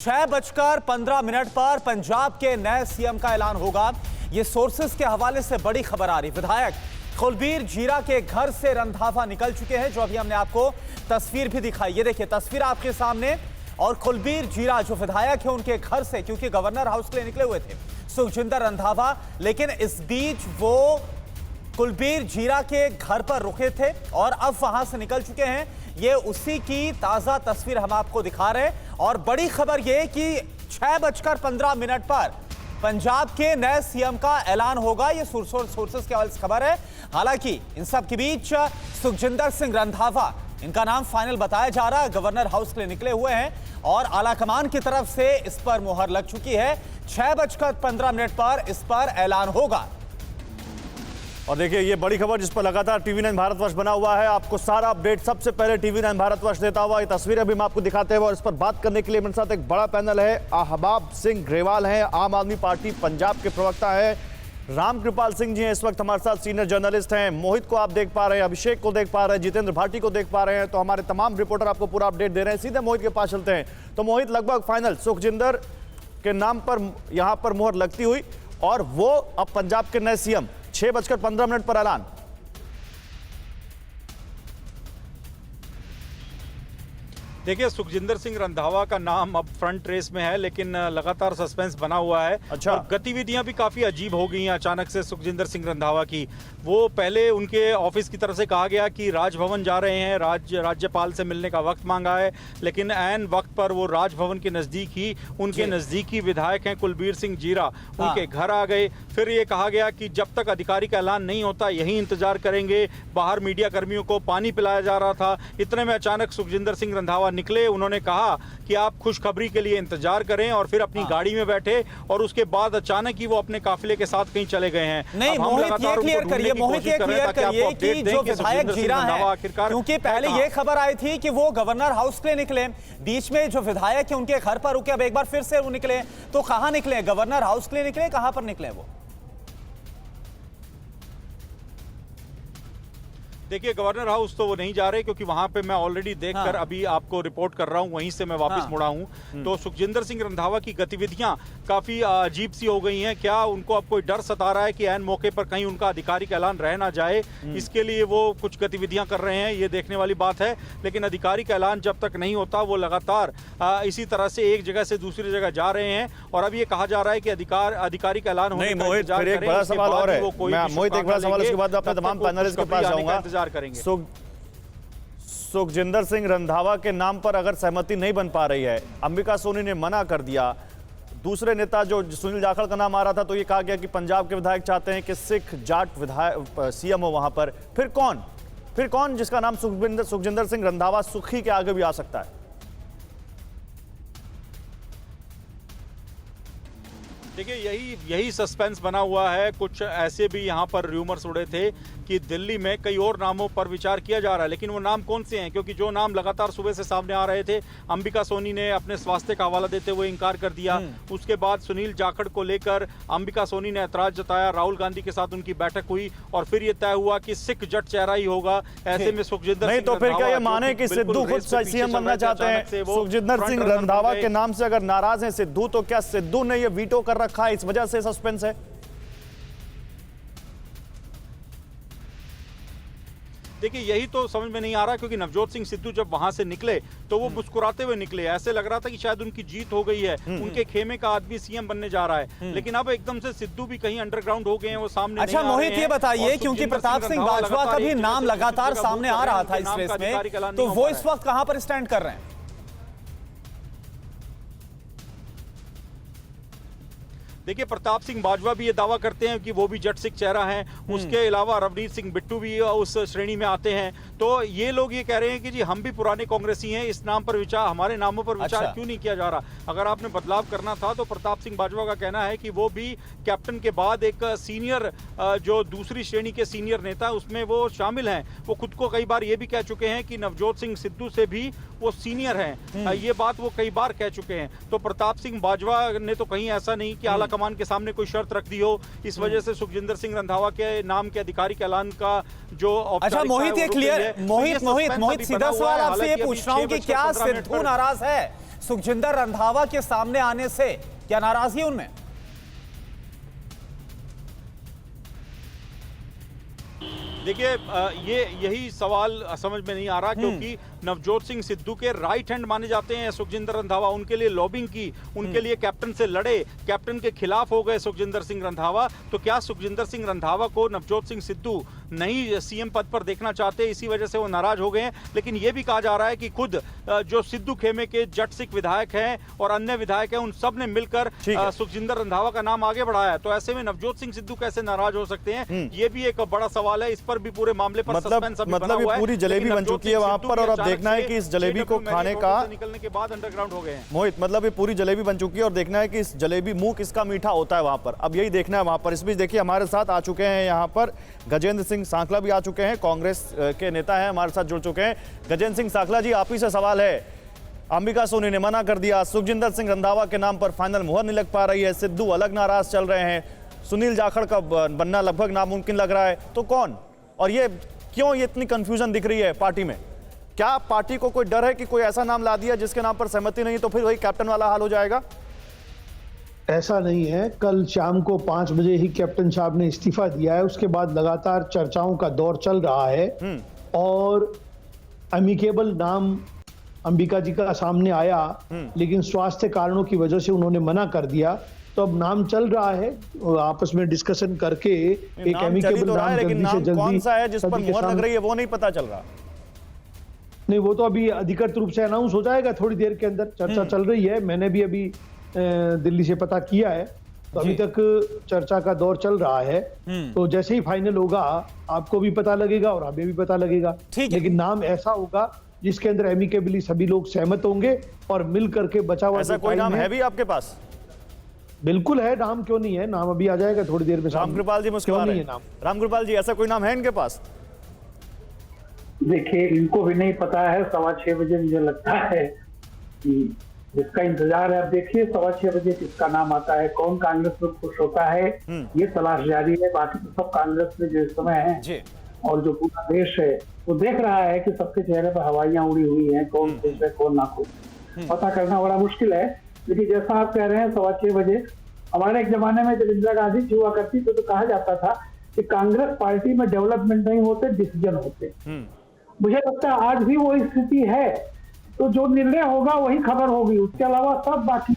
6:15 पर पंजाब के नए सीएम का ऐलान होगा। ये सोर्सेस के हवाले से बड़ी खबर आ रही। विधायक कुलबीर जीरा के घर से रंधावा निकल चुके हैं, जो अभी हमने आपको तस्वीर भी दिखाई। ये देखिए तस्वीर आपके सामने। और कुलबीर जीरा जो विधायक है उनके घर से, क्योंकि गवर्नर हाउस के लिए निकले हुए थे सुखजिंदर रंधावा, लेकिन इस बीच वो कुलबीर जीरा के घर पर रुके थे और अब वहां से निकल चुके हैं। ये उसी की ताजा तस्वीर हम आपको दिखा रहे हैं। और बड़ी खबर ये कि 6:15 पर पंजाब के नए सीएम का ऐलान होगा। ये सोर्सेस के हवाले से खबर है। हालांकि इन सब के बीच सुखजिंदर सिंह रंधावा, इनका नाम फाइनल बताया जा रहा है। गवर्नर हाउस के लिए निकले हुए हैं और आलाकमान की तरफ से इस पर मुहर लग चुकी है। 6:15 पर इस पर ऐलान होगा। और देखिए ये बड़ी खबर जिस पर लगातार टीवी9 भारतवर्ष बना हुआ है। आपको सारा अपडेट सबसे पहले टीवी9 भारतवर्ष देता हुआ ये तस्वीरें भी हम आपको दिखाते हैं। और इस पर बात करने के लिए मेरे साथ एक बड़ा पैनल है। अहबाब सिंह ग्रेवाल हैं, आम आदमी पार्टी पंजाब के प्रवक्ता है। रामकृपाल सिंह जी हैं इस वक्त हमारे साथ, सीनियर जर्नलिस्ट हैं। मोहित को आप देख पा रहे हैं, अभिषेक को देख पा रहे हैं, जितेंद्र भाटी को देख पा रहे हैं। तो हमारे तमाम रिपोर्टर आपको पूरा अपडेट दे रहे हैं। सीधे मोहित के पास चलते हैं। तो मोहित, लगभग फाइनल सुखजिंदर के नाम पर यहां पर मुहर लगती हुई और वो अब पंजाब के नए सीएम, 6:15 पर ऐलान। देखिए सुखजिंदर सिंह रंधावा का नाम अब फ्रंट रेस में है, लेकिन लगातार सस्पेंस बना हुआ है। अच्छा। और गतिविधियां भी काफी अजीब हो गई हैं अचानक से सुखजिंदर सिंह रंधावा की। वो पहले उनके ऑफिस की तरफ से कहा गया कि राजभवन जा रहे हैं, राज्यपाल से मिलने का वक्त मांगा है, लेकिन ऐन वक्त पर वो राजभवन के नजदीक ही उनके नजदीकी विधायक हैं कुलबीर सिंह जीरा, उनके घर आ गए। फिर ये कहा गया कि जब तक अधिकारी का ऐलान नहीं होता यहीं इंतजार करेंगे। बाहर मीडिया कर्मियों को पानी पिलाया जा रहा था। इतने में अचानक सुखजिंदर सिंह रंधावा निकले। उन्होंने कहा कि आप खुशखबरी के लिए इंतजार करें और फिर अपनी गाड़ी में बैठे और उसके बाद अचानक ही वो अपने काफिले के साथ कहीं चले गए हैं। नहीं, मोहित ये क्लियर करिए कि जो विधायक जीरा है, क्योंकि पहले ये खबर आई थी कि वो गवर्नर हाउस के लिए निकले, बीच में जो विधायक है उनके घर पर रुके, अब एक बार फिर से वो निकले। तो कहां निकले? गवर्नर हाउस के लिए निकले, कहां पर निकले वो? देखिए गवर्नर हाउस तो वो नहीं जा रहे, क्योंकि वहां पे मैं ऑलरेडी देखकर अभी आपको रिपोर्ट कर रहा हूं, वहीं से मैं वापस मुड़ा हूं। तो सुखजिंदर सिंह रंधावा की गतिविधियां काफी अजीब सी हो गई हैं। क्या उनको अब कोई डर सता रहा है कि ऐन मौके पर कहीं उनका आधिकारिक ऐलान रह ना जाए, इसके लिए वो कुछ गतिविधियां कर रहे हैं? ये देखने वाली बात है। लेकिन आधिकारिक ऐलान जब तक नहीं होता वो लगातार इसी तरह से एक जगह से दूसरी जगह जा रहे हैं। और अब ये कहा जा रहा है कि आधिकारिक ऐलान होने का इंतजार करें। एक बड़ा सवाल और है, मोहित एक बड़ा सवाल, उसके बाद अपने तमाम पैनलिस्ट के पास जाऊंगा। करेंगे। सुखजिंदर सिंह रंधावा के नाम पर अगर सहमति नहीं बन पा रही है, अंबिका सोनी ने मना कर दिया, दूसरे नेता जो सुनील जाखड़ का नाम आ रहा था तो ये कहा गया कि पंजाब के विधायक चाहते हैं कि सिख जाट विधायक सीएम हो वहां पर, फिर कौन जिसका नाम सुखजिंदर सिंह रंधावा सुखी के आगे भी आ सकता है? देखिए यही सस्पेंस बना हुआ है। कुछ ऐसे भी यहाँ पर र्यूमर्स उड़े थे कि दिल्ली में कई और नामों पर विचार किया जा रहा है, लेकिन वो नाम कौन से हैं? क्योंकि जो नाम लगातार सुबह से सामने आ रहे थे, अंबिका सोनी ने अपने स्वास्थ्य का हवाला देते हुए इंकार कर दिया। उसके बाद सुनील जाखड़ को लेकर अंबिका सोनी ने ऐतराज जताया, राहुल गांधी के साथ उनकी बैठक हुई और फिर ये तय हुआ कि सिख जट चेहरा ही होगा। ऐसे में सुखजिंदर नहीं तो फिर क्या ये माने कि सिद्धू खुद सीएम बनना चाहते हैं? सुखजिंदर सिंह रंधावा के नाम से अगर नाराज हैं सिद्धू, तो क्या सिद्धू ने ये वीटो कर रखा है, इस वजह से सस्पेंस है? देखिए यही तो समझ में नहीं आ रहा, क्योंकि नवजोत सिंह सिद्धू जब वहां से निकले तो वो मुस्कुराते हुए निकले। ऐसे लग रहा था कि शायद उनकी जीत हो गई है, उनके खेमे का आदमी सीएम बनने जा रहा है। लेकिन अब एकदम से सिद्धू भी कहीं अंडरग्राउंड हो गए हैं, वो सामने अच्छा मोहित ये बताइए, क्योंकि प्रताप सिंह बाजवा का भी नाम लगातार सामने आ रहा था इस रेस में, तो वो इस वक्त कहां पर स्टैंड कर रहे हैं? देखिए प्रताप सिंह बाजवा भी ये दावा करते हैं कि वो भी जट सिख चेहरा हैं। उसके अलावा रवनीत सिंह बिट्टू भी उस श्रेणी में आते हैं। तो ये लोग ये कह रहे हैं कि जी हम भी पुराने कांग्रेसी हैं, इस नाम पर विचार, हमारे नामों पर विचार क्यों नहीं किया जा रहा? अगर आपने बदलाव करना था तो प्रताप सिंह बाजवा का कहना है कि वो भी कैप्टन के बाद एक सीनियर, जो दूसरी श्रेणी के सीनियर नेता उसमें वो शामिल हैं। वो खुद को कई बार ये भी कह चुके हैं कि नवजोत सिंह सिद्धू से भी वो सीनियर हैं। ये बात वो कई बार कह चुके हैं। तो प्रताप सिंह बाजवा ने तो कहीं ऐसा नहीं कि आला कमान के सामने कोई शर्त रख दी हो, इस वजह से सुखजिंदर सिंह रंधावा के नाम के आधिकारिक ऐलान का जो अच्छा मोहित ये क्लियर, मोहित सीधा सवाल आपसे ये पूछ रहा हूं कि क्या सिद्धू नाराज है सुखजिंदर रंधावा के सामने आने से क्या नाराजगी उनमें? देखिए यही सवाल समझ में नहीं आ रहा, क्योंकि नवजोत सिंह सिद्धू के राइट हैंड माने जाते हैं सुखजिंदर रंधावा। उनके लिए लॉबिंग की, उनके लिए कैप्टन से लड़े, कैप्टन के खिलाफ हो गए सुखजिंदर सिंह रंधावा। तो क्या सुखजिंदर सिंह रंधावा को नवजोत सिंह सिद्धू नहीं सीएम पद पर देखना चाहते, इसी वजह से वो नाराज हो गए हैं? लेकिन ये भी कहा जा रहा है कि खुद जो सिद्धू खेमे के जट सिख विधायक हैं और अन्य विधायक हैं, उन सब ने मिलकर सुखजिंदर रंधावा का नाम आगे बढ़ाया है। तो ऐसे में नवजोत सिंह सिद्धू कैसे नाराज हो सकते हैं, ये भी एक बड़ा सवाल है। इस पर भी पूरे मामले पर सस्पेंस अभी बना हुआ है। पूरी जलेबी बन चुकी है वहां पर, और अब देखना है कि इस जलेबी को खाने का, निकलने के बाद अंडरग्राउंड हो गए हैं मोहित, मतलब ये पूरी जलेबी बन चुकी है और देखना है कि इस जलेबी मुंह किसका मीठा होता है वहां पर। अब यही देखना है वहां पर। इस बीच देखिए हमारे साथ आ चुके हैं यहाँ पर गजेंद्र सिंह सांखला भी आ चुके हैं, कांग्रेस के नेता हैं, हमारे साथ जुड़ चुके हैं। गजेंद्र सिंह सांखला जी, आप ही से सवाल है। अंबिका सोनी ने मना कर दिया, सुखजिंदर सिंह रंधावा के नाम पर फाइनल मुहर नहीं लग पा रही है, सिद्धू अलग नाराज चल रहे हैं, सुनील जाखड़ का बनना लगभग नामुमकिन लग रहा है, तो कौन, और ये क्यों ये इतनी कंफ्यूजन दिख रही है पार्टी में? क्या पार्टी को कोई डर है कि कोई ऐसा नाम ला दिया जिसके नाम पर सहमति नहीं, तो फिर वही कैप्टन वाला हाल हो जाएगा? ऐसा नहीं है। कल शाम को 5 बजे ही कैप्टन साहब ने इस्तीफा दिया है। उसके बाद लगातार चर्चाओं का दौर चल रहा है और अमिकेबल नाम अंबिका जी का सामने आया, लेकिन स्वास्थ्य कारणों की वजह से उन्होंने मना कर दिया। तो अब नाम चल रहा है, आपस में डिस्कशन करके एक अमिकेबल नाम लेकिन नाम कौन सा है जिस पर मुहर लग रही है वो नहीं पता चल रहा। नहीं, वो तो अभी अधिकृत रूप से अनाउंस हो जाएगा थोड़ी देर के अंदर। चर्चा चल रही है, मैंने भी अभी दिल्ली से पता किया है, तो अभी तक चर्चा का दौर चल रहा है। तो जैसे ही फाइनल होगा आपको भी पता लगेगा और हमें भी पता लगेगा। लेकिन नाम ऐसा होगा जिसके अंदर एमिकेबली सभी लोग सहमत होंगे और मिल करके बचा हुआ। ऐसा कोई नाम है भी आपके पास? बिल्कुल है, नाम क्यों नहीं है, नाम अभी आ जाएगा थोड़ी देर में। रामकृपाल जी मुस्कुरा रहे हैं। रामकृपाल जी, ऐसा कोई नाम है इनके पास? देखिए, इनको भी नहीं पता है। 6:15 बजे मुझे लगता है कि जिसका इंतजार है, अब देखिए 6:15 बजे किसका नाम आता है, कौन कांग्रेस में खुश होता है, ये तलाश जारी है। बाकी तो सब कांग्रेस में जो इस समय है और जो पूरा देश है वो देख रहा है कि सबके चेहरे पर हवाइयां उड़ी हुई हैं, कौन खुश है कौन ना खुश, पता करना बड़ा मुश्किल है। लेकिन जैसा आप कह रहे हैं 6:15 बजे, हमारे एक जमाने में जब इंदिरा गांधी जी हुआ करती तो कहा जाता था कि कांग्रेस पार्टी में डेवलपमेंट नहीं होते, डिसीजन होते। मुझे लगता है आज भी वो स्थिति है। तो जो निर्णय होगा वही खबर होगी, उसके अलावा सब बाकी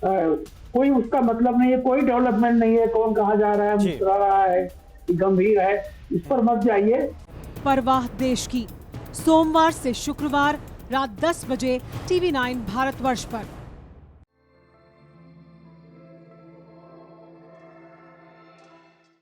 कोई उसका मतलब नहीं है, कोई डेवलपमेंट नहीं है। कौन कहाँ जा रहा है, मुस्कुरा रहा है, गंभीर है, इस पर मत जाइए। परवाह देश की, सोमवार से शुक्रवार रात 10 बजे TV9 भारतवर्ष पर।